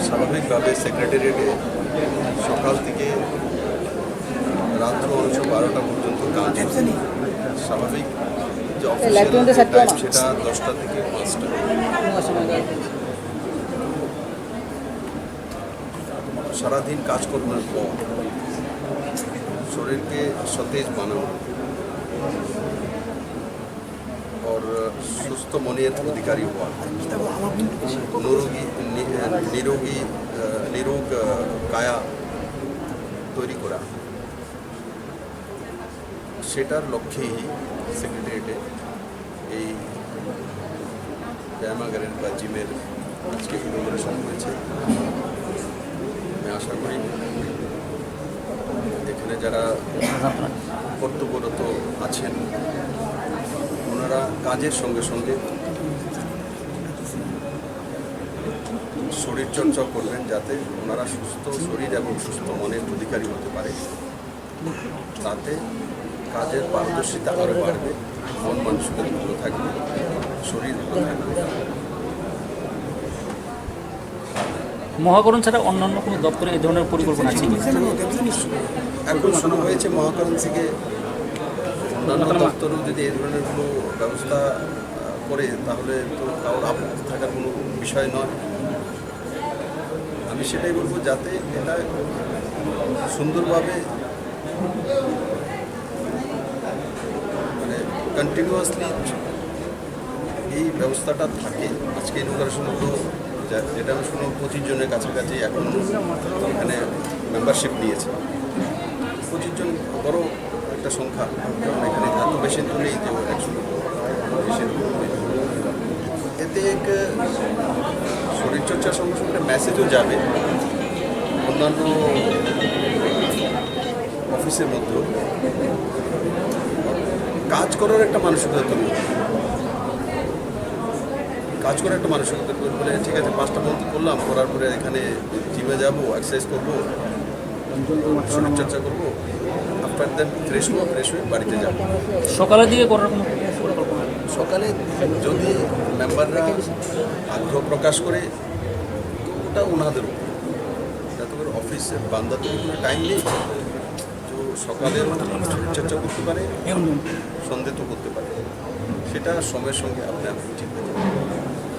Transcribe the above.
স্বাভাবিকভাবে সেক্রেটারিয়েটে সকাল থেকে রাত্র 12টা পর্যন্ত কাজ স্বাভাবিক যে অফিসিয়াল টাইম সেটা 10টা থেকে 5টা। সারাদিন কাজকর্মের পর শরীরকে সতেজ বানানো और সুস্থ মনের অধিকারী হওয়া, নিরোগ কায়া তৈরি করা, সেটার লক্ষ্যেই সেক্রেটারিয়েটে এই ব্যায়ামাগারের বা জিমের আজকে ইনোগ্রেশন হয়েছে। আমি আশা করি এখানে যারা কর্তব্যরত আছেন ওনারা কাজের সঙ্গে সঙ্গে শরীরচর্চা করবেন, যাতে ওনারা সুস্থ শরীর এবং সুস্থ মনের অধিকারী হতে পারে। তাতে কাজের পারদর্শিতা আরও বাড়বে, মন মানসিকতা ভালো থাকবে, শরীর ভালো থাকবে। মহাকরণ ছাড়া অন্যান্য কোনো দপ্তরে এই ধরনের পরিকল্পনা আছে? এখন শুরু হয়েছে মহাকরণ থেকে। অন্যান্য দপ্তরও যদি এই ধরনের কোনো ব্যবস্থা করে তাহলে তো কারোর আপত্তি থাকার কোনো বিষয় নয়। আমি সেটাই বলবো, যাতে এটা সুন্দরভাবে মানে কন্টিনিউয়াসলি এই ব্যবস্থাটা থাকে। আজকে ইনোগ্রেশন হলো, যেটা আমি শুনি 25 জনের কাছাকাছি এখন এখানে মেম্বারশিপ নিয়েছে। 25 জন বড় একটা সংখ্যা, কারণ এখানে এত পেশেন্ট নেই যে 100 পেশেন্ট। এতে এক শরীরচর্চার সঙ্গে সঙ্গে মেসেজও যাবে অন্যান্য অফিসের মধ্যেও। কাজ করার একটা মানসিকতা তৈরি হবে, কাজ করার একটা মানসিকতা তৈরি বলে ঠিক আছে 5টা পর্যন্ত করলাম, করার পরে এখানে জিমে যাবো, এক্সারসাইজ করবো, শরীরচর্চা করবো, আফটার দেন ফ্রেশ হয়ে বাড়িতে যাবো। সকালের দিকে করার কোনো পরিকল্পনা? সকালে যদি মেম্বাররা আগ্রহ প্রকাশ করে তো ওটা ওনাদের উপর, যাতে করে অফিসের বান্দাদের কোনো টাইম নেই, তো সকালে শরীরচর্চা করতে পারে, সন্ধে তো করতে পারে, সেটা সময়ের সঙ্গে আপনি ঠিক হয়ে যাবে।